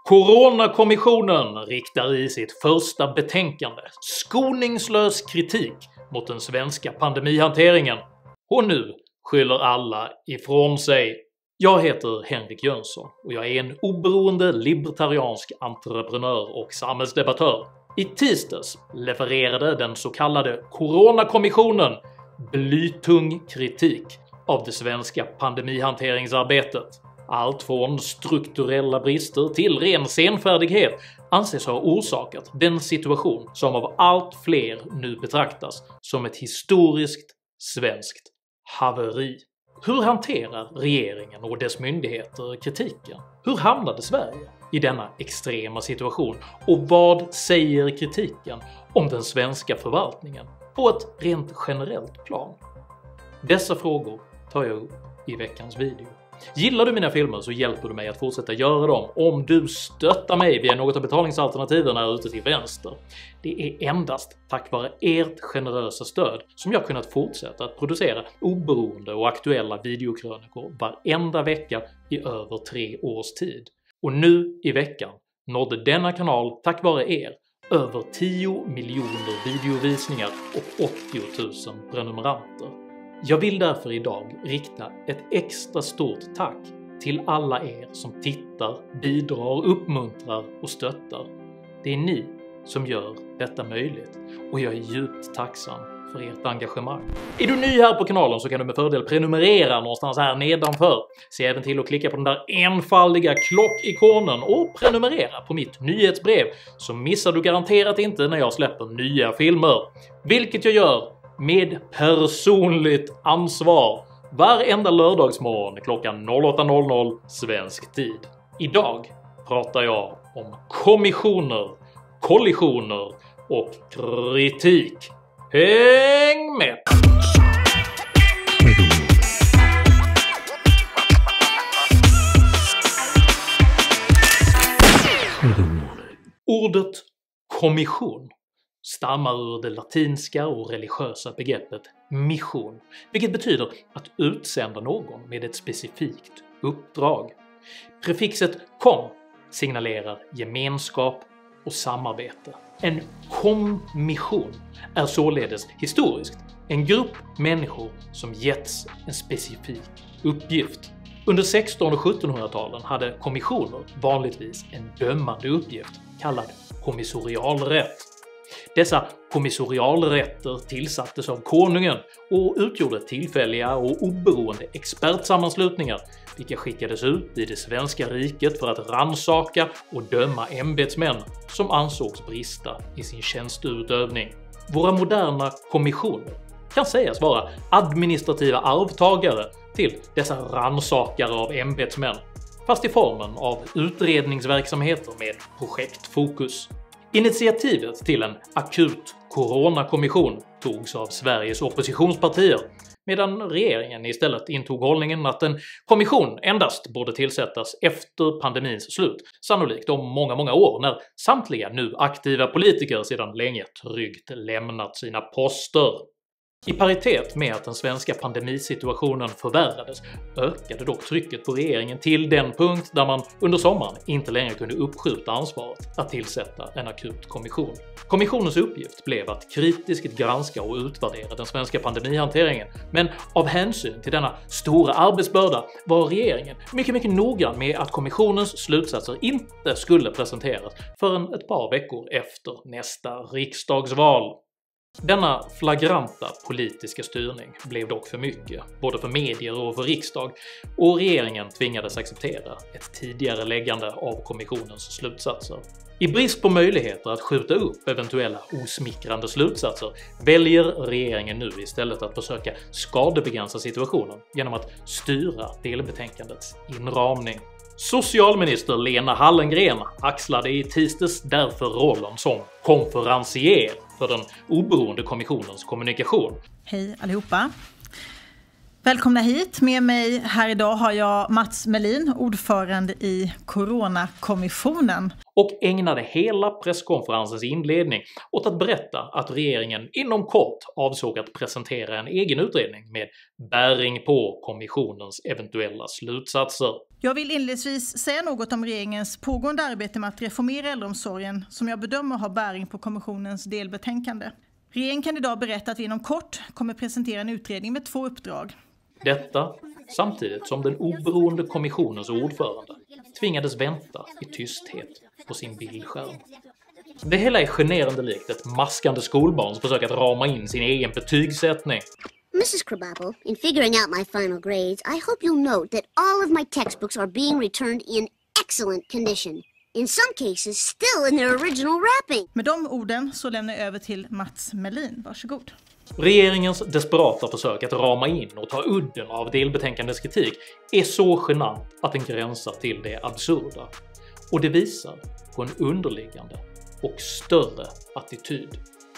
Coronakommissionen riktar i sitt första betänkande skoningslös kritik mot den svenska pandemihanteringen, och nu skyller alla ifrån sig. Jag heter Henrik Jönsson och jag är en oberoende libertariansk entreprenör och samhällsdebattör. I tisdags levererade den så kallade Coronakommissionen blytung kritik av det svenska pandemihanteringsarbetet. Allt från strukturella brister till ren senfärdighet anses ha orsakat den situation som av allt fler nu betraktas som ett historiskt svenskt haveri. Hur hanterar regeringen och dess myndigheter kritiken? Hur hamnade Sverige i denna extrema situation? Och vad säger kritiken om den svenska förvaltningen på ett rent generellt plan? Dessa frågor tar jag upp i veckans video. Gillar du mina filmer så hjälper du mig att fortsätta göra dem om du stöttar mig via något av betalningsalternativen här ute till vänster. Det är endast tack vare ert generösa stöd som jag kunnat fortsätta att producera oberoende och aktuella videokrönikor varenda vecka i över 3 års tid. Och nu i veckan nådde denna kanal tack vare er över 10 miljoner videovisningar och 80 000 prenumeranter. Jag vill därför idag rikta ett extra stort tack till alla er som tittar, bidrar, uppmuntrar och stöttar. Det är ni som gör detta möjligt och jag är djupt tacksam för ert engagemang. Är du ny här på kanalen så kan du med fördel prenumerera någonstans här nedanför. Se även till att klicka på den där enfaldiga klockikonen och prenumerera på mitt nyhetsbrev så missar du garanterat inte när jag släpper nya filmer. Vilket jag gör med personligt ansvar varenda lördagsmorgon klockan 08:00 svensk tid. Idag pratar jag om kommissioner, kollisioner och kritik. Häng med! Ordet kommission stammar ur det latinska och religiösa begreppet mission, vilket betyder att utsända någon med ett specifikt uppdrag. Prefixet kom signalerar gemenskap och samarbete. En kommission är således historiskt en grupp människor som getts en specifik uppgift. Under 1600- och 1700-talen hade kommissioner vanligtvis en dömande uppgift kallad kommissorialrätt. Dessa kommissorialrätter tillsattes av konungen och utgjorde tillfälliga och oberoende expertsammanslutningar vilka skickades ut i det svenska riket för att rannsaka och döma ämbetsmän som ansågs brista i sin tjänsteutövning. Våra moderna kommissioner kan sägas vara administrativa arvtagare till dessa rannsakare av ämbetsmän, fast i formen av utredningsverksamheter med projektfokus. Initiativet till en akut coronakommission togs av Sveriges oppositionspartier, medan regeringen istället intog hållningen att en kommission endast borde tillsättas efter pandemins slut, sannolikt om många år när samtliga nu aktiva politiker sedan länge tryggt lämnat sina poster. I paritet med att den svenska pandemisituationen förvärrades ökade dock trycket på regeringen till den punkt där man under sommaren inte längre kunde uppskjuta ansvaret att tillsätta en akut kommission. Kommissionens uppgift blev att kritiskt granska och utvärdera den svenska pandemihanteringen, men av hänsyn till denna stora arbetsbörda var regeringen mycket noggrann med att kommissionens slutsatser inte skulle presenteras förrän ett par veckor efter nästa riksdagsval. Denna flagranta politiska styrning blev dock för mycket, både för medier och för riksdag, och regeringen tvingades acceptera ett tidigare läggande av kommissionens slutsatser. I brist på möjligheter att skjuta upp eventuella osmickrande slutsatser väljer regeringen nu istället att försöka skadebegränsa situationen genom att styra delbetänkandets inramning. Socialminister Lena Hallengren axlade i tisdags därför rollen som konferencier för den oberoende kommissionens kommunikation. Hej allihopa! Välkomna hit. Med mig här idag har jag Mats Melin, ordförande i Coronakommissionen. Och ägnade hela presskonferensens inledning åt att berätta att regeringen inom kort avsåg att presentera en egen utredning med bäring på kommissionens eventuella slutsatser. Jag vill inledningsvis säga något om regeringens pågående arbete med att reformera äldreomsorgen som jag bedömer har bäring på kommissionens delbetänkande. Regeringen kan idag berätta att vi inom kort kommer presentera en utredning med 2 uppdrag. Detta samtidigt som den oberoende kommissionens ordförande tvingades vänta i tysthet på sin bildskärm. Det hela är generande likt ett maskande skolbarn som försöker att rama in sin egen betygssättning. Mrs. Krabappel, in figuring out my final grades, I hope you'll note that all of my textbooks are being returned in excellent condition. In some cases, still in their original wrapping. Med de orden så lämnar jag över till Mats Melin. Varsågod. Regeringens desperata försök att rama in och ta udden av delbetänkandets kritik är så genant att den gränsar till det absurda. Och det visar på en underliggande och större attityd.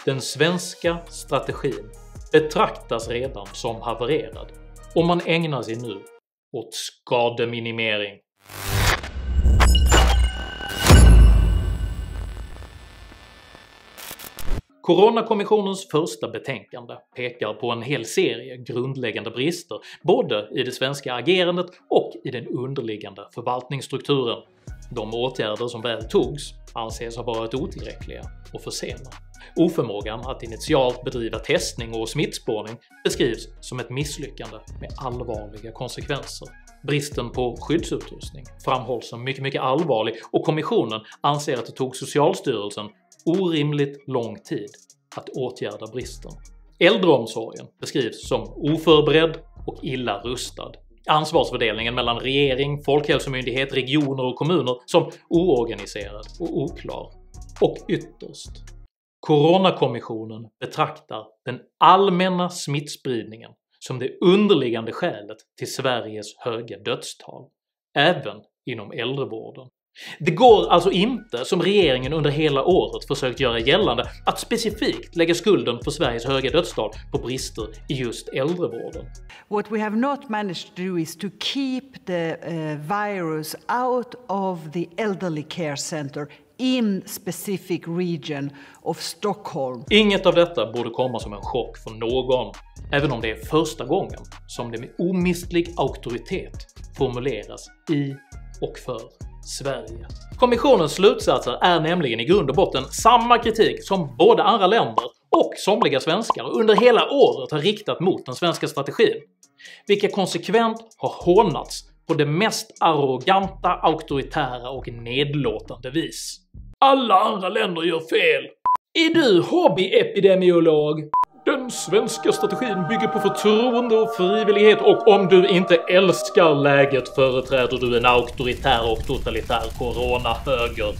Den svenska strategin betraktas redan som havererad och man ägnar sig nu åt skademinimering. Coronakommissionens första betänkande pekar på en hel serie grundläggande brister både i det svenska agerandet och i den underliggande förvaltningsstrukturen. De åtgärder som väl togs anses ha varit otillräckliga och för sena. Oförmågan att initialt bedriva testning och smittspårning beskrivs som ett misslyckande med allvarliga konsekvenser. Bristen på skyddsutrustning framhålls som mycket allvarlig och kommissionen anser att det tog Socialstyrelsen orimligt lång tid att åtgärda bristen. Äldreomsorgen beskrivs som oförberedd och illa rustad. Ansvarsfördelningen mellan regering, folkhälsomyndighet, regioner och kommuner som oorganiserad och oklar. Och ytterst, Coronakommissionen betraktar den allmänna smittspridningen som det underliggande skälet till Sveriges höga dödstal, även inom äldrevården. Det går alltså inte, som regeringen under hela året försökt göra gällande, att specifikt lägga skulden för Sveriges höga dödstal på brister i just äldrevården. What we have not managed to do is to keep the virus out of the elderly care center in specific region of Stockholm. Inget av detta borde komma som en chock för någon, även om det är första gången som det med omistlig auktoritet formuleras i och för Sverige. Kommissionens slutsatser är nämligen i grund och botten samma kritik som både andra länder och somliga svenskar under hela året har riktat mot den svenska strategin, vilka konsekvent har hånats på det mest arroganta, auktoritära och nedlåtande vis. Alla andra länder gör fel. Är du hobbyepidemiolog? Den svenska strategin bygger på förtroende och frivillighet och om du inte älskar läget företräder du en auktoritär och totalitär coronahöger.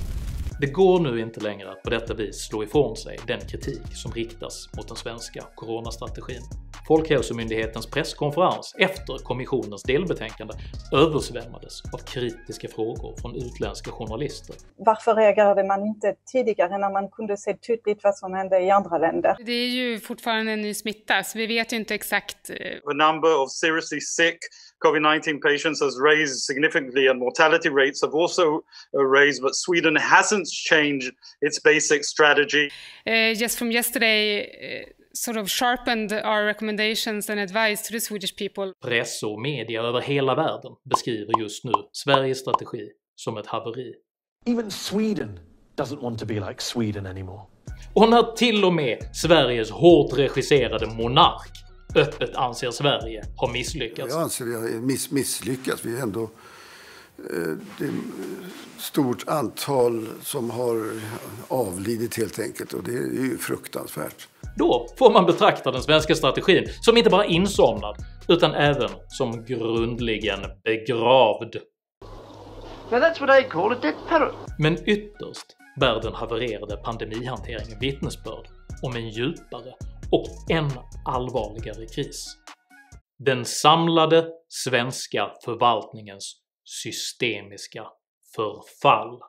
Det går nu inte längre att på detta vis slå ifrån sig den kritik som riktas mot den svenska coronastrategin. Folkhälsomyndighetens presskonferens efter kommissionens delbetänkande översvämmades av kritiska frågor från utländska journalister. Varför reagerade man inte tidigare när man kunde se tydligt vad som hände i andra länder? Det är ju fortfarande en ny smitta, så vi vet ju inte exakt. The number of seriously sick COVID-19 patients has raised significantly and mortality rates have also raised, but Sweden hasn't changed its basic strategy. Just from yesterday sort of sharpened our recommendations and advice to the Swedish people. Press och media över hela världen beskriver just nu Sveriges strategi som ett haveri. Even Sweden doesn't want to be like Sweden anymore. Och när till och med Sveriges hårt regisserade monark öppet anser Sverige har misslyckats. Jag anser vi har misslyckats. Vi är ändå det är stort antal som har avlidit helt enkelt och det är ju fruktansvärt. Då får man betrakta den svenska strategin som inte bara insomnad utan även som grundligen begravd. Men ytterst bär den havererade pandemihanteringen vittnesbörd om en djupare och än allvarligare kris. Den samlade svenska förvaltningens systemiska förfall.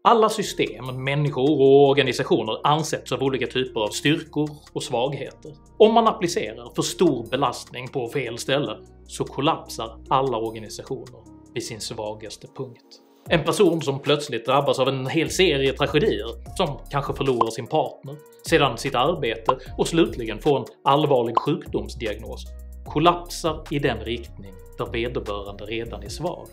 Alla system, människor och organisationer ansätts av olika typer av styrkor och svagheter. Om man applicerar för stor belastning på fel ställe så kollapsar alla organisationer vid sin svagaste punkt. En person som plötsligt drabbas av en hel serie tragedier, som kanske förlorar sin partner, sedan sitt arbete och slutligen får en allvarlig sjukdomsdiagnos, kollapsar i den riktning där vederbörande redan är svag,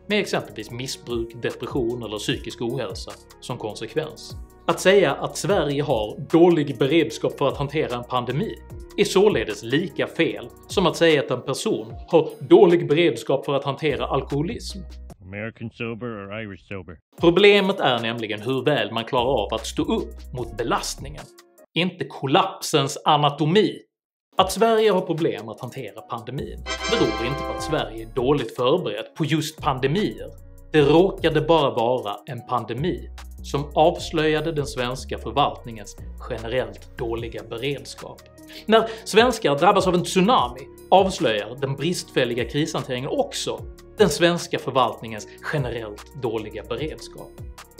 med exempelvis missbruk, depression eller psykisk ohälsa som konsekvens. Att säga att Sverige har dålig beredskap för att hantera en pandemi är således lika fel som att säga att en person har dålig beredskap för att hantera alkoholism. American sober or Irish sober? Problemet är nämligen hur väl man klarar av att stå upp mot belastningen, inte kollapsens anatomi. Att Sverige har problem att hantera pandemin beror inte på att Sverige är dåligt förberett på just pandemier. Det råkade bara vara en pandemi som avslöjade den svenska förvaltningens generellt dåliga beredskap. När svenskar drabbas av en tsunami avslöjar den bristfälliga krishanteringen också den svenska förvaltningens generellt dåliga beredskap.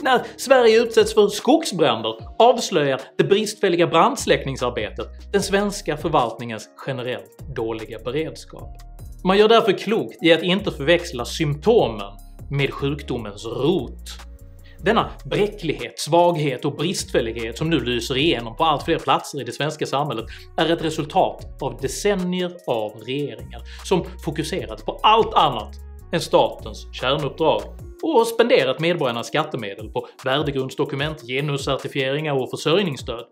När Sverige utsätts för skogsbränder avslöjar det bristfälliga brandsläckningsarbetet den svenska förvaltningens generellt dåliga beredskap. Man gör därför klokt i att inte förväxla symptomen med sjukdomens rot. Denna bräcklighet, svaghet och bristfällighet som nu lyser igenom på allt fler platser i det svenska samhället är ett resultat av decennier av regeringar som fokuserat på allt annat än statens kärnuppdrag och spenderat medborgarnas skattemedel på värdegrundsdokument, genuscertifieringar och försörjningsstöd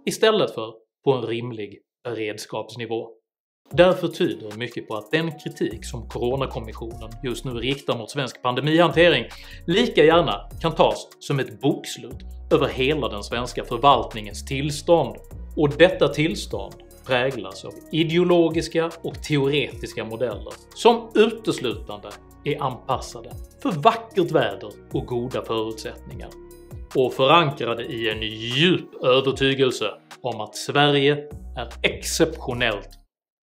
istället för på en rimlig beredskapsnivå. Därför tyder mycket på att den kritik som Coronakommissionen just nu riktar mot svensk pandemihantering lika gärna kan tas som ett bokslut över hela den svenska förvaltningens tillstånd. Och detta tillstånd präglas av ideologiska och teoretiska modeller som uteslutande är anpassade för vackert väder och goda förutsättningar och förankrade i en djup övertygelse om att Sverige är exceptionellt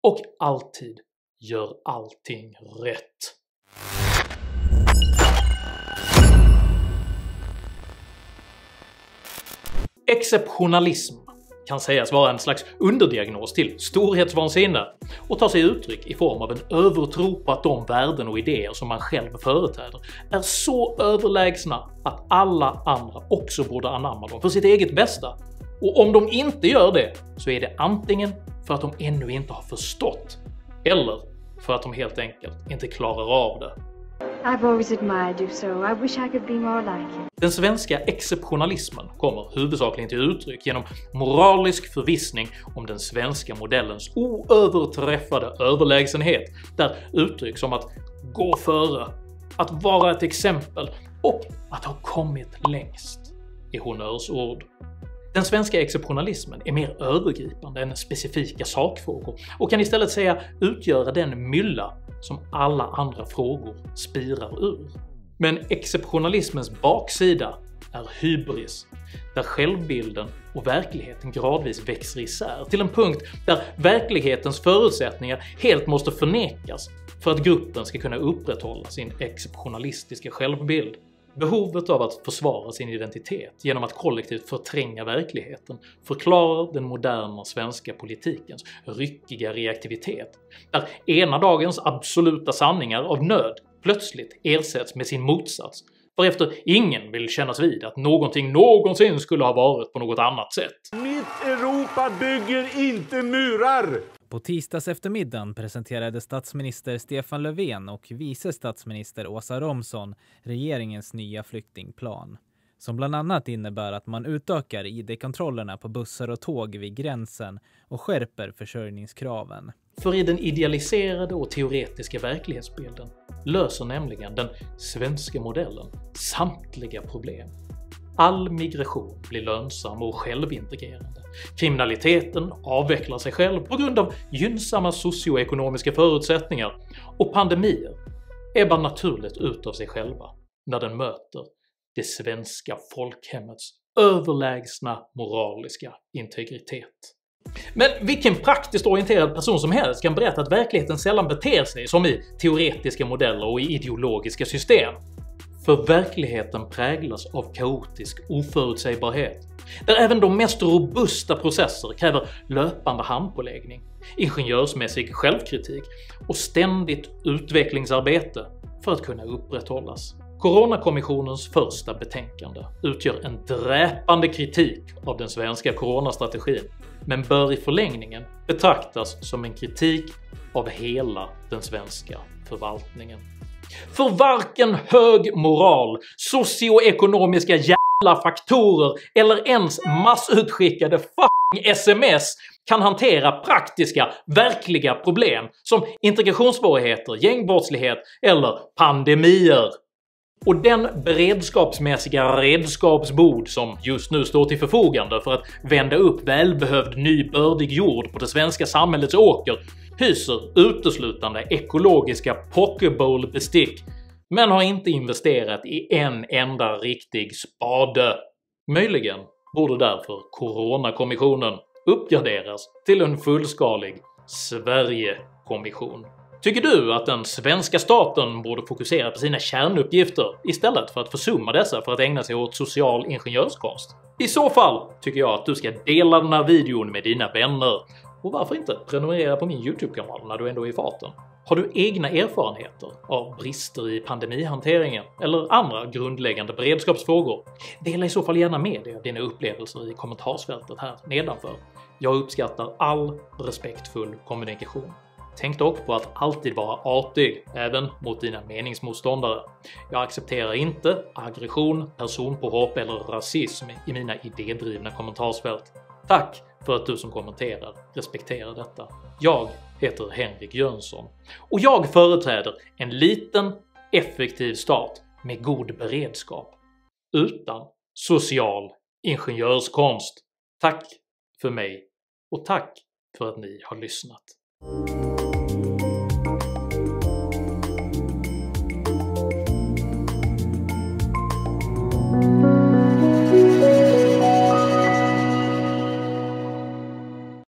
och alltid gör allting rätt. Exceptionalism kan sägas vara en slags underdiagnos till storhetsvansinne och tar sig uttryck i form av en övertro på att de värden och idéer som man själv företräder är så överlägsna att alla andra också borde anamma dem för sitt eget bästa. Och om de inte gör det så är det antingen för att de ännu inte har förstått eller för att de helt enkelt inte klarar av det. I've always admired you so. I wish I could be more like you. Den svenska exceptionalismen kommer huvudsakligen till uttryck genom moralisk förvissning om den svenska modellens oöverträffade överlägsenhet, där uttryck som att gå före, att vara ett exempel och att ha kommit längst är honnörsord. Den svenska exceptionalismen är mer övergripande än specifika sakfrågor och kan istället säga utgöra den mylla som alla andra frågor spirar ur. Men exceptionalismens baksida är hybris, där självbilden och verkligheten gradvis växer isär till en punkt där verklighetens förutsättningar helt måste förnekas för att gruppen ska kunna upprätthålla sin exceptionalistiska självbild. Behovet av att försvara sin identitet genom att kollektivt förtränga verkligheten förklarar den moderna svenska politikens ryckiga reaktivitet, där ena dagens absoluta sanningar av nöd plötsligt ersätts med sin motsats, varefter ingen vill kännas vid att någonting någonsin skulle ha varit på något annat sätt. Mitt Europa bygger inte murar! På tisdags eftermiddagen presenterade statsminister Stefan Löfven och vice statsminister Åsa Romson regeringens nya flyktingplan, som bland annat innebär att man utökar ID-kontrollerna på bussar och tåg vid gränsen och skärper försörjningskraven. För i den idealiserade och teoretiska verklighetsbilden löser nämligen den svenska modellen samtliga problem. All migration blir lönsam och självintegrerande. Kriminaliteten avvecklar sig själv på grund av gynnsamma socioekonomiska förutsättningar och pandemier ebbar naturligt ut av sig själva när den möter det svenska folkhemmets överlägsna moraliska integritet. Men vilken praktiskt orienterad person som helst kan berätta att verkligheten sällan beter sig som i teoretiska modeller och i ideologiska system. För verkligheten präglas av kaotisk oförutsägbarhet, där även de mest robusta processer kräver löpande handpåläggning, ingenjörsmässig självkritik och ständigt utvecklingsarbete för att kunna upprätthållas. Coronakommissionens första betänkande utgör en dräpande kritik av den svenska coronastrategin, men bör i förlängningen betraktas som en kritik av hela den svenska förvaltningen. För varken hög moral, socioekonomiska jävla faktorer eller ens massutskickade fucking sms kan hantera praktiska, verkliga problem som integrationssvårigheter, gängbrottslighet eller pandemier. Och den beredskapsmässiga redskapsbod som just nu står till förfogande för att vända upp välbehövd ny bördig jord på det svenska samhällets åker hyser uteslutande ekologiska pokeball-bestick, men har inte investerat i en enda riktig spade. Möjligen borde därför Coronakommissionen uppgraderas till en fullskalig Sverigekommission. Tycker du att den svenska staten borde fokusera på sina kärnuppgifter istället för att försumma dessa för att ägna sig åt social ingenjörskonst? I så fall tycker jag att du ska dela den här videon med dina vänner, och varför inte prenumerera på min YouTube-kanal när du ändå är i farten? Har du egna erfarenheter av brister i pandemihanteringen eller andra grundläggande beredskapsfrågor? Dela i så fall gärna med dig av dina upplevelser i kommentarsfältet här nedanför. Jag uppskattar all respektfull kommunikation. Tänk dock på att alltid vara artig, även mot dina meningsmotståndare. Jag accepterar inte aggression, personpåhopp eller rasism i mina idédrivna kommentarsfält. Tack för att du som kommenterar respekterar detta. Jag heter Henrik Jönsson och jag företräder en liten, effektiv stat med god beredskap, utan social ingenjörskonst. Tack för mig och tack för att ni har lyssnat.